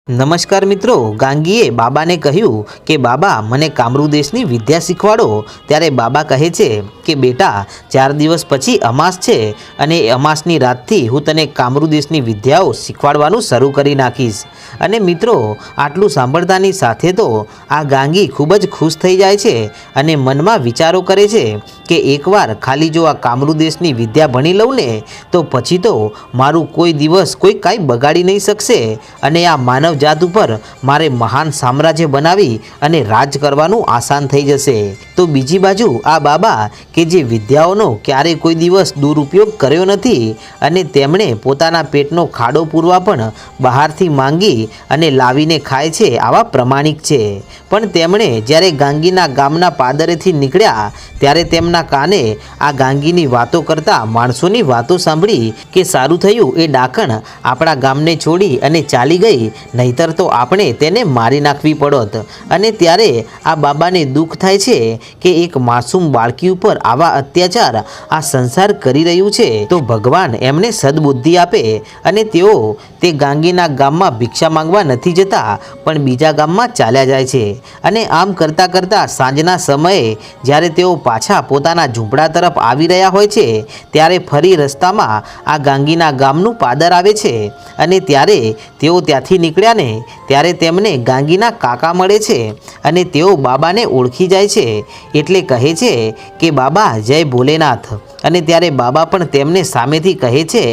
નમસ્કાર મિત્રો, ગાંગીએ બાબાને કહ્યું કે બાબા મને કામરૂ દેશની વિદ્યા શીખવાડો। ત્યારે બાબા કહે છે કે બેટા 4 દિવસ પછી અમાસ છે અને અમાસની રાતથી હું તને કામરૂ દેશની વિદ્યાઓ શીખવાડવાનું શરૂ કરી નાખીશ। અને મિત્રો આટલું સાંભળતાની સાથે તો આ ગાંગી ખૂબ જ ખુશ થઈ જાય છે અને મનમાં વિચારો કરે છે કે એકવાર ખાલી જો આ કામરૂ દેશની વિદ્યા ભણી લઉં ને તો પછી તો મારું કોઈ દિવસ કોઈ કાંઈ બગાડી નહીં શકશે અને આ માનવ જાત ઉપર મારે મહાન સામ્રાજ્ય બનાવી અને રાજ કરવાનું આસાન થઈ જશે। તો બીજી બાજુ આ બાબા કે જે વિદ્યાઓનો ક્યારે કોઈ દિવસ દુરુપયોગ કર્યો નથી અને તેમણે પોતાના પેટનો ખાડો પૂરવા પણ બહારથી માંગી અને લાવીને ખાય છે આવા પ્રમાણિક છે। પણ તેમણે જ્યારે ગાંગીના ગામના પાદરેથી નીકળ્યા ત્યારે તેમના કાને આ ગાંગીની વાતો કરતા માણસોની વાતો સાંભળી કે સારું થયું એ ડાકણ આપણા ગામને છોડી અને ચાલી ગઈ, નહીતર તો આપણે તેને મારી નાખવી પડોત। અને ત્યારે આ બાબાને દુઃખ થાય છે કે એક માસૂમ બાળકી ઉપર આવા અત્યાચાર આ સંસાર કરી રહ્યું છે, તો ભગવાન એમને સદબુદ્ધિ આપે અને તેઓ તે ગાંગીના ગામમાં ભિક્ષા માંગવા નથી જતા પણ બીજા ગામમાં ચાલ્યા જાય છે। અને આમ કરતાં કરતાં સાંજના સમયે જ્યારે તેઓ પાછા પોતાના ઝૂંપડા તરફ આવી રહ્યા હોય છે ત્યારે ફરી રસ્તામાં આ ગાંગીના ગામનું પાદર આવે છે અને ત્યારે તેઓ ત્યાંથી નીકળ્યા ને ત્યારે તેમને ગાંગીના કાકા મળે છે અને તેઓ બાબાને ઓળખી જાય છે એટલે કહે છે કે બાબા જય ભોલેનાથ। અને ત્યારે બાબા પણ તેમને સામેથી કહે છે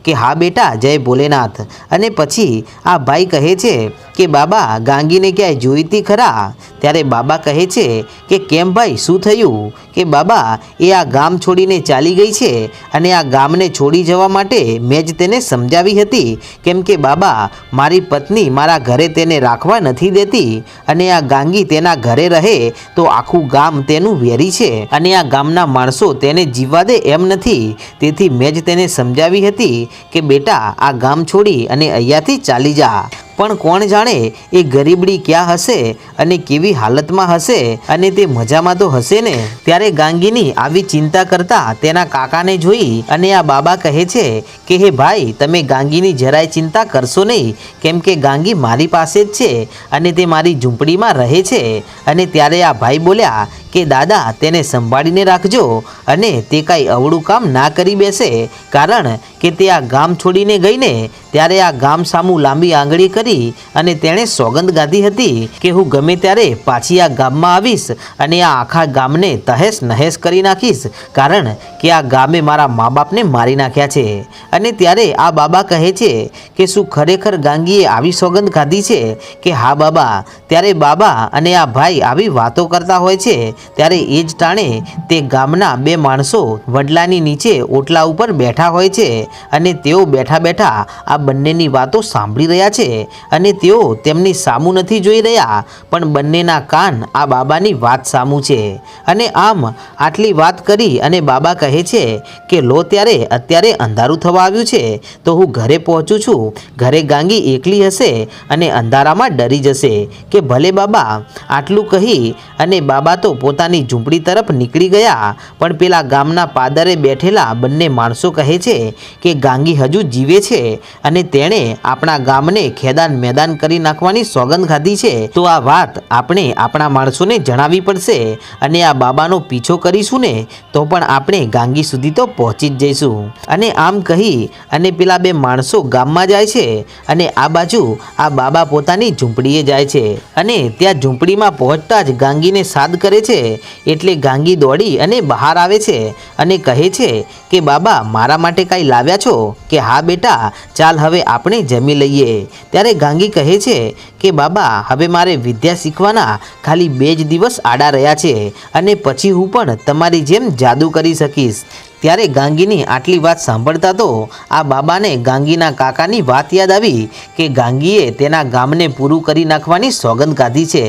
કે હા બેટા જય ભોલેનાથ। અને પછી આ ભાઈ કહે છે કે બાબા ગાંગીને ક્યાંય જોઈતી ખરા? ત્યારે બાબા કહે છે કે કેમ ભાઈ શું થયું? કે બાબા એ આ ગામ છોડીને ચાલી ગઈ છે અને આ ગામને છોડી જવા માટે મેં જ તેને સમજાવી હતી, કેમ કે બાબા મારી પત્ની મારા ઘરે તેને રાખવા નથી દેતી અને આ ગાંગી તેના ઘરે રહે તો આખું ગામ તેનું વેરી છે અને આ ગામના માણસો તેને જીવવા દે એમ નથી, તેથી મેં જ તેને સમજાવી હતી કે બેટા આ ગામ છોડી અને અહીંયાથી ચાલી જા। પણ કોણ જાણે એ ગરીબડી ક્યાં હશે અને કેવી હાલતમાં હશે અને તે મજામાં તો હશે ને। ત્યારે ગાંગીની આવી ચિંતા કરતા તેના કાકાને જોઈ અને આ બાબા કહે છે કે હે ભાઈ તમે ગાંગીની જરાય ચિંતા કરશો નહીં, કેમ કે ગાંગી મારી પાસે જ છે અને તે મારી ઝૂંપડીમાં રહે છે। અને ત્યારે આ ભાઈ બોલ્યા કે દાદા તેને સંભાળીને રાખજો અને તે કાંઈ અવળું કામ ના કરી બેસે, કારણ કે તે આ ગામ છોડીને ગઈને ત્યારે આ ગામ સામું લાંબી આંગળી કરી અને તેણે સોગંદ ગાધી હતી કે હું ગમે ત્યારે પાછી આ ગામમાં આવીશ અને આ આખા ગામને તહેસ નહેસ કરી નાખીશ, કારણ કે આ ગામે મારા મા બાપને મારી નાખ્યા છે। અને ત્યારે આ બાબા કહે છે કે શું ખરેખર ગાંગીએ આવી સોગંદ ખાધી છે? કે હા બાબા। ત્યારે બાબા અને આ ભાઈ આવી વાતો કરતા હોય છે ત્યારે એ જ ટાણે તે ગામના 2 માણસો વડલાની નીચે ઓટલા ઉપર બેઠા હોય છે અને તેઓ બેઠા બેઠા આ બંનેની વાતો સાંભળી રહ્યા છે અને તેઓ તેમની સામું નથી જોઈ રહ્યા પણ બંનેના કાન આ બાબાની વાત સામું છે। અને આમ આટલી વાત કરી અને બાબા કહે છે કે લો ત્યારે અત્યારે અંધારું થવા આવ્યું છે તો હું ઘરે પહોંચું છું, ઘરે ગાંગી એકલી હશે અને અંધારામાં ડરી જશે। કે ભલે બાબા। આટલું કહી અને બાબા તો પોતાની ઝૂંપડી તરફ નીકળી ગયા, પણ પેલા ગામના પાદરે બેઠેલા બંને માણસો કહે છે કે ગાંગી હજુ જીવે છે અને તેણે આપણા ગામને ખેદાન મેદાન કરી નાખવાની સોગંદ ખાધી છે, તો આ વાત આપણે આપણા માણસોને જણાવવી પડશે અને આ બાબાનો પીછો કરીશું ને તો પણ આપણે ગાંગી સુધી તો પહોંચી જ જઈશું। અને આમ કહી અને પેલા 2 માણસો ગામમાં જાય છે અને આ બાજુ આ બાબા પોતાની ઝૂંપડીએ જાય છે અને ત્યાં ઝૂંપડીમાં પહોંચતા જ ગાંગીને સાદ કરે છે એટલે ગાંગી દોડી અને બહાર આવે છે અને કહે છે કે બાબા મારા માટે કાંઈ લાવ્યા છો? કે હા બેટા ચાલ હવે આપણે જમી લઈએ। ત્યારે ગાંગી કહે છે કે બાબા હવે મારે વિદ્યા શીખવાના ખાલી 2 જ દિવસ આડા રહ્યા છે અને પછી હું પણ તમારી જેમ જાદુ કરી શકીશ। ત્યારે ગાંગીની આટલી વાત સાંભળતા તો આ બાબાને ગાંગીના કાકાની વાત યાદ આવી કે ગાંગીએ તેના ગામને પૂરું કરી નાખવાની સોગંદ ખાધી છે,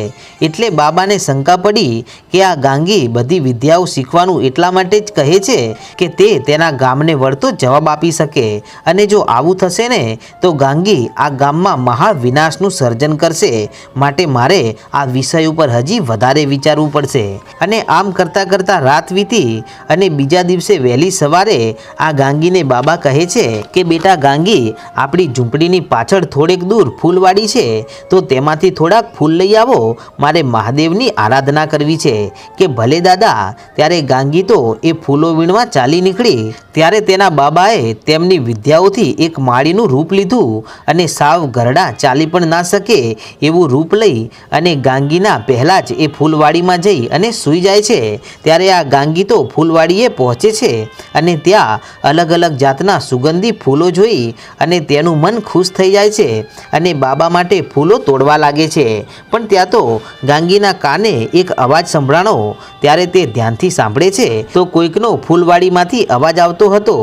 એટલે બાબાને શંકા પડી કે આ ગાંગી બધી વિદ્યાઓ શીખવાનું એટલા માટે જ કહે છે કે તે તેના ગામને વળતો જવાબ આપી શકે અને જો આવું થશે ને તો ગાંગી આ ગામમાં મહા વિનાશનું સર્જન કરશે, માટે મારે આ વિષય ઉપર હજી વધારે વિચારવું પડશે। અને આમ કરતાં કરતાં રાત વીતી અને બીજા દિવસે વહેલી વહેલી સવારે આ ગાંગીને બાબા કહે છે કે બેટા ગાંગી, આપણી ઝૂંપડીની પાછળ થોડેક દૂર ફૂલવાડી છે, તો તેમાંથી થોડાક ફૂલ લઈ આવો, મારે મહાદેવની આરાધના કરવી છે. કે ભલે દાદા. ત્યારે ગાંગી તો એ ફૂલો વીણવા ચાલી નીકળી. ત્યારે તેના બાબાએ તેમની વિદ્યાઓથી એક માળીનું રૂપ લીધું અને સાવ ગરડા ચાલી પણ ના શકે એવું રૂપ લઈ અને ગાંગીના પહેલાં જ એ ફૂલવાડીમાં જઈ અને સૂઈ જાય છે. ત્યારે આ ગાંગી તો ફૂલવાડીએ પહોંચે છે અને ત્યાં અલગ અલગ જાતના સુગંધી ફૂલો જોઈ અને તેનું મન ખુશ થઈ જાય છે અને બાબા માટે ફૂલો તોડવા લાગે છે. પણ ત્યાં તો ગાંગીના કાને એક અવાજ સંભળાણો. ત્યારે તે ધ્યાનથી સાંભળે છે તો કોઈકનો ફૂલવાડીમાંથી અવાજ આવતો હતો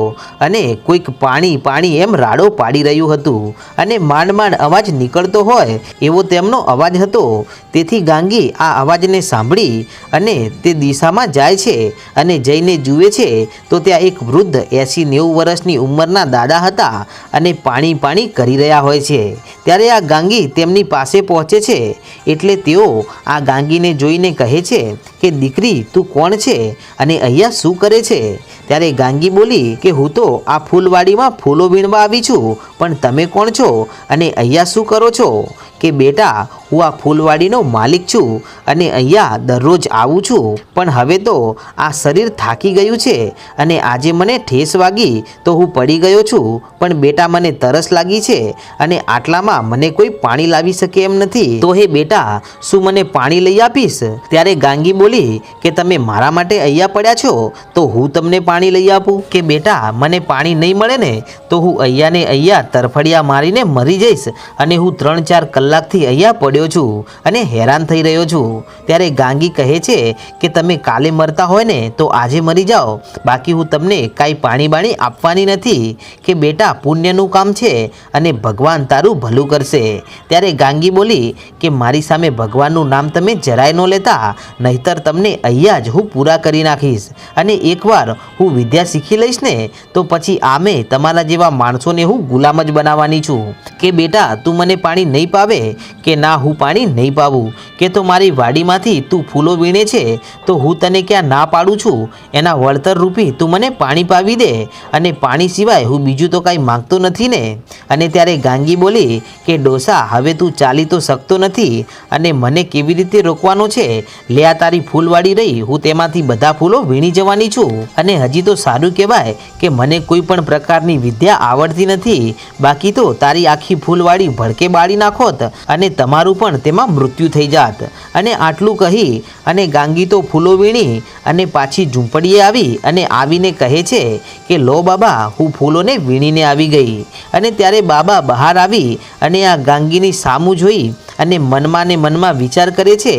અને કોઈક પાણી પાણી એમ રાડો પાડી રહ્યું હતું અને માંડ માંડ અવાજ નીકળતો હોય એવો તેમનો અવાજ હતો. તેથી ગાંગી આ અવાજને સાંભળી અને તે દિશામાં જાય છે અને જઈને જુએ છે તો ત્યાં એક વૃદ્ધ 80-90 વર્ષની ઉંમરના દાદા હતા અને પાણી પાણી કરી રહ્યા હોય છે. ત્યારે આ ગાંગી તેમની પાસે પહોંચે છે એટલે તેઓ આ ગાંગીને જોઈને કહે છે કે દીકરી, તું કોણ છે અને અહીંયા શું કરે છે? ત્યારે ગાંગી બોલી કે હું તો આ ફૂલવાડીમાં ફૂલો વીણવા આવી છું, પણ તમે કોણ છો અને અહીંયા શું કરો છો? કે બેટા, હું આ ફૂલવાડીનો માલિક છું અને અહીંયા દરરોજ આવું છું, પણ હવે તો આ શરીર થાકી ગયું છે અને આજે મને ઠેસ વાગી તો હું પડી ગયો છું. પણ બેટા, મને તરસ લાગી છે અને આટલામાં મને કોઈ પાણી લાવી શકે એમ નથી, તો હે બેટા, શું મને પાણી લઈ આપીશ? ત્યારે ગાંગી બોલી કે તમે મારા માટે અહીંયા પડ્યા છો તો હું તમને પાણી લઈ આપું? કે બેટા, મને પાણી નહીં મળે ને તો હું અહીંયા ને અહીંયા તરફડિયા મારીને મરી જઈશ અને હું 3-4 કલાકથી અહીંયા પડ્યો છું અને હેરાન થઈ રહ્યો છું. ત્યારે ગાંગી કહે છે કે તમે કાલે મરતા હોય ને તો આજે મરી જાઓ, બાકી હું તમને કાંઈ પાણી બાણી આપવાની નથી. કે બેટા, પુણ્યનું કામ છે અને ભગવાન તારું ભલું કરશે. ત્યારે ગાંગી બોલી કે મારી સામે ભગવાનનું નામ તમે જરાય ન લેતા, નહીતર તમને અહીંયા જ હું પૂરા કરી નાખીશ અને એકવાર હું વિદ્યા શીખી લઈશ ને તો પછી આમે તમારા જેવા માણસોને હું ગુલામ જ બનાવવાની છું. કે બેટા, તું મને પાણી નહીં પાવે? કે ના, હું પાણી નહીં પાવું. કે તો મારી વાડીમાંથી તું ફૂલો વીણે છે તો હું તને ક્યાં ના પાડું છું? એના વળતર રૂપી તું મને પાણી પાવી દે, અને પાણી સિવાય હું બીજું તો કાંઈ માગતો નથી ને. અને ત્યારે ગાંગી બોલી કે ડોસા, હવે તું ચાલી તો શકતો નથી અને મને કેવી રીતે રોકવાનો છે? લે, આ તારી ફૂલવાડી રહી, હું તેમાંથી બધા ફૂલો વીણી જવાની છું. અને હજી તો સારું કહેવાય કે મને કોઈ પણ પ્રકારની વિદ્યા આવડતી નથી, બાકી તો તારી આખી ફૂલવાડી ભડકે બાળી નાખોત અને તમારું પણ તેમાં મૃત્યુ થઈ જાત. અને આટલું કહી અને ગાંગી તો ફૂલો વીણી અને પાછી ઝૂંપડીએ આવી અને આવીને કહે છે કે લો બાબા, હું ફૂલોને વીણીને આવી ગઈ. અને ત્યારે બાબા બહાર આવી અને આ ગાંગીની સામું જોઈ અને મનમાં ને મનમાં વિચાર કરે છે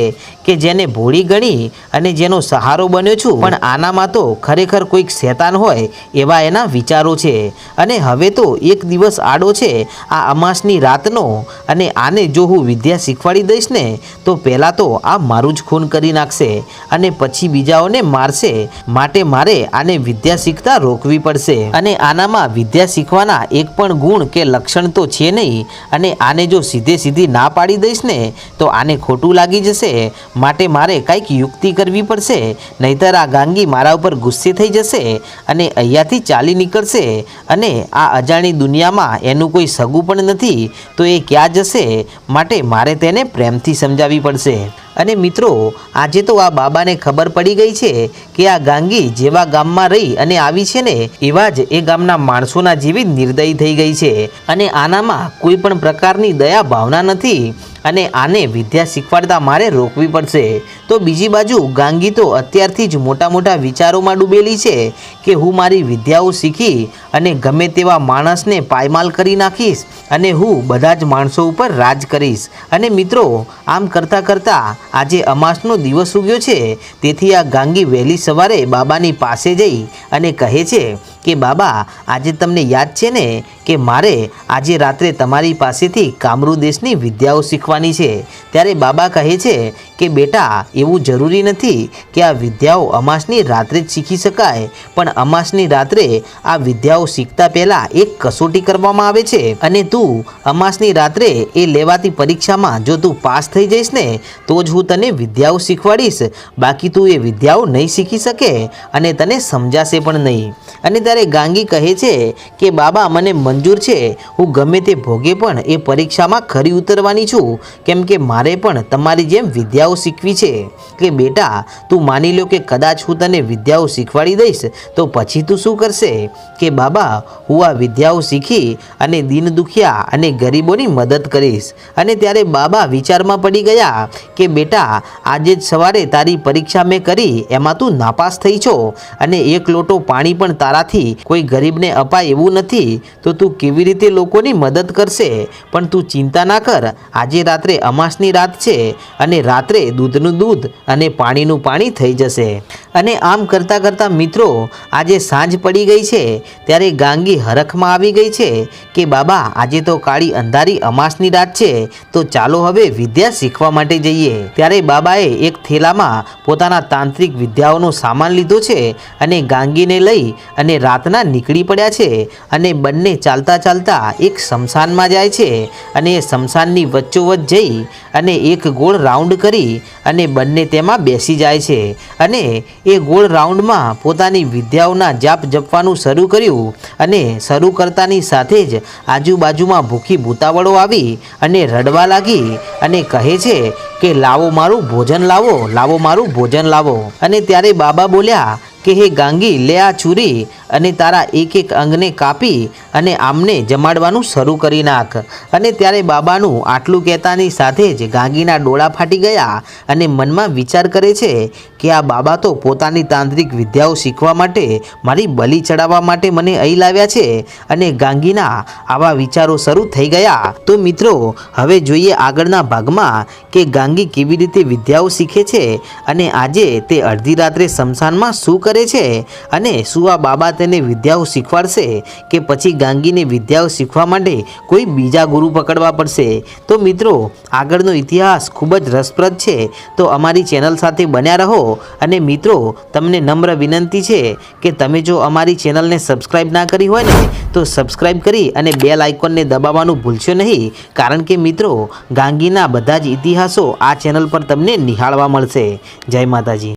કે જેને ભોળી ગણી અને જેનો સહારો બન્યો છું, પણ આનામાં તો ખરેખર કોઈક શેતાન હોય એવા એના વિચારો છે. અને હવે તો એક દિવસ આડો છે આ અમાસની રાતનો, અને આને જો હું વિદ્યા શીખવાડી દઈશ ને તો પહેલાં તો આ મારું જ ખૂન કરી નાખશે અને પછી બીજાઓને મારશે, માટે મારે આને વિદ્યા શીખતા રોકવી પડશે. અને આનામાં વિદ્યા શીખવાના એક પણ ગુણ કે લક્ષણ તો છે નહીં, અને આને જો સીધે સીધી ના પાડી દઈશ ને તો આને ખોટું લાગી જશે, માટે મારે કંઈક યુક્તિ કરવી પડશે, નહીતર આ ગાંગી મારા ઉપર ગુસ્સે થઈ જશે અને અહીંયાથી ચાલી નીકળશે અને આ અજાણી દુનિયામાં એનું કોઈ સગું પણ નથી તો એ ક્યાં જશે, માટે મારે તેને પ્રેમથી સમજાવવી પડશે. અને મિત્રો, આજે તો આ બાબાને ખબર પડી ગઈ છે કે આ ગાંગી જેવા ગામમાં રહી અને આવી છે ને એવા જ એ ગામના માણસોના જેવી નિર્દયી થઈ ગઈ છે અને આનામાં કોઈ પણ પ્રકારની દયા ભાવના નથી અને આને વિદ્યા શીખવાડતા મારે રોકવી પડશે. તો બીજી બાજુ ગાંગી તો અત્યારથી જ મોટા મોટા વિચારોમાં ડૂબેલી છે કે હું મારી વિદ્યાઓ શીખી અને ગમે તેવા માણસને પાયમાલ કરી નાખીશ અને હું બધા જ માણસો ઉપર રાજ કરીશ. અને મિત્રો, આમ કરતાં કરતાં આજે અમાસનો દિવસ ઉગ્યો છે, તેથી આ ગાંગી વહેલી સવારે બાબાની પાસે જઈ અને કહે છે કે બાબા, આજે તમને યાદ છે ને કે મારે આજે રાત્રે તમારી પાસેથી કામરૂ દેશની વિદ્યાઓ શીખવા શીખવાની છે। ત્યારે બાબા કહે છે કે બેટા, એવું જરૂરી નથી કે આ વિદ્યાઓ અમાસની રાત્રે જ શીખી શકાય, પણ અમાસની રાત્રે આ વિદ્યાઓ શીખતા પહેલાં એક કસોટી કરવામાં આવે છે, અને તું અમાસની રાત્રે એ લેવાતી પરીક્ષામાં જો તું પાસ થઈ જઈશ ને તો જ હું તને વિદ્યાઓ શીખવાડીશ, બાકી તું એ વિદ્યાઓ નહીં શીખી શકે અને તને સમજાશે પણ નહીં। અને ત્યારે ગાંગી કહે છે કે બાબા, મને મંજૂર છે, હું ગમે તે ભોગે પણ એ પરીક્ષામાં ખરી ઉતરવાની છું, કેમ કે મારે પણ તમારી જેમ વિદ્યાઓ શીખવી છે। કે બેટા, તું માની લો કે કદાચ હું તને વિદ્યાઓ શીખવાડી દઈશ તો પછી તું શું કરશે? કે બાબા, હું આ વિદ્યાઓ શીખી અને દીન દુખિયા અને ગરીબોની મદદ કરીશ। અને ત્યારે બાબા વિચારમાં પડી ગયા કે બેટા, આજે જ સવારે તારી પરીક્ષા મેં કરી, એમાં તું નાપાસ થઈ છો, અને એક લોટો પાણી પણ તારાથી કોઈ ગરીબને અપાય એવું નથી, તો તું કેવી રીતે લોકોની મદદ કરશે? પણ તું ચિંતા ના કર, આજે રાત્રે અમાસની રાત છે અને રાત્રે દૂધનું દૂધ અને પાણીનું પાણી થઈ જશે। અને આમ કરતાં કરતાં મિત્રો આજે સાંજ પડી ગઈ છે। ત્યારે ગાંગી હરખમાં આવી ગઈ છે કે બાબા, આજે તો કાળી અંધારી અમાસની રાત છે, તો ચાલો હવે વિદ્યા શીખવા માટે જઈએ। ત્યારે બાબાએ એક થેલામાં પોતાના તાંત્રિક વિદ્યાઓનો સામાન લીધો છે અને ગાંગીને લઈ અને રાતના નીકળી પડ્યા છે, અને બંને ચાલતા ચાલતા એક સ્મશાનમાં જાય છે, અને એ સ્મશાનની વચ્ચોવચ્ચ જઈ અને એક ગોળ રાઉન્ડ કરી અને બંને તેમાં બેસી જાય છે, અને એ ગોળ રાઉન્ડમાં પોતાની વિદ્યાઓના જાપ જપવાનું શરૂ કર્યું, અને શરૂ કરતાની સાથે જ આજુબાજુમાં ભૂખી ભૂતાવળો આવી અને રડવા લાગી અને કહે છે કે લાવો મારું ભોજન લાવો, લાવો મારું ભોજન લાવો। અને ત્યારે બાબા બોલ્યા કે હે ગાંગી, લે આ છુરી અને તારા એક એક અંગને કાપી અને આમને જમાડવાનું શરૂ કરી નાખ। અને ત્યારે બાબાનું આટલું કહેતાની સાથે જ ગાંગીના ડોળા ફાટી ગયા અને મનમાં વિચાર કરે છે કે આ બાબા તો પોતાની તાંત્રિક વિદ્યાઓ શીખવા માટે મારી બલિ ચડાવવા માટે મને અહીં લાવ્યા છે, અને ગાંગીના આવા વિચારો શરૂ થઈ ગયા। તો મિત્રો, હવે જોઈએ આગળના ભાગમાં કે ગાંગી કેવી રીતે વિદ્યાઓ શીખે છે, અને આજે તે અડધી રાત્રે સ્મશાનમાં શું કરે છે, અને શું આ બાબા તેને વિદ્યાઓ શીખવાડશે કે પછી ગાંગીને વિદ્યાઓ શીખવા માટે કોઈ બીજા ગુરુ પકડવા પડશે? તો મિત્રો, આગળનો ઇતિહાસ ખૂબ જ રસપ્રદ છે, તો અમારી ચેનલ સાથે બન્યા રહો। અને મિત્રો, તમને નમ્ર વિનંતી છે કે તમે જો અમારી ચેનલને સબસ્ક્રાઈબ ના કરી હોય ને તો સબસ્ક્રાઈબ કરી અને બેલ આઇકોનને દબાવવાનું ભૂલશો નહીં, કારણ કે મિત્રો, ગાંગીના બધા જ ઇતિહાસો આ ચેનલ પર તમને નિહાળવા મળશે। જય માતાજી।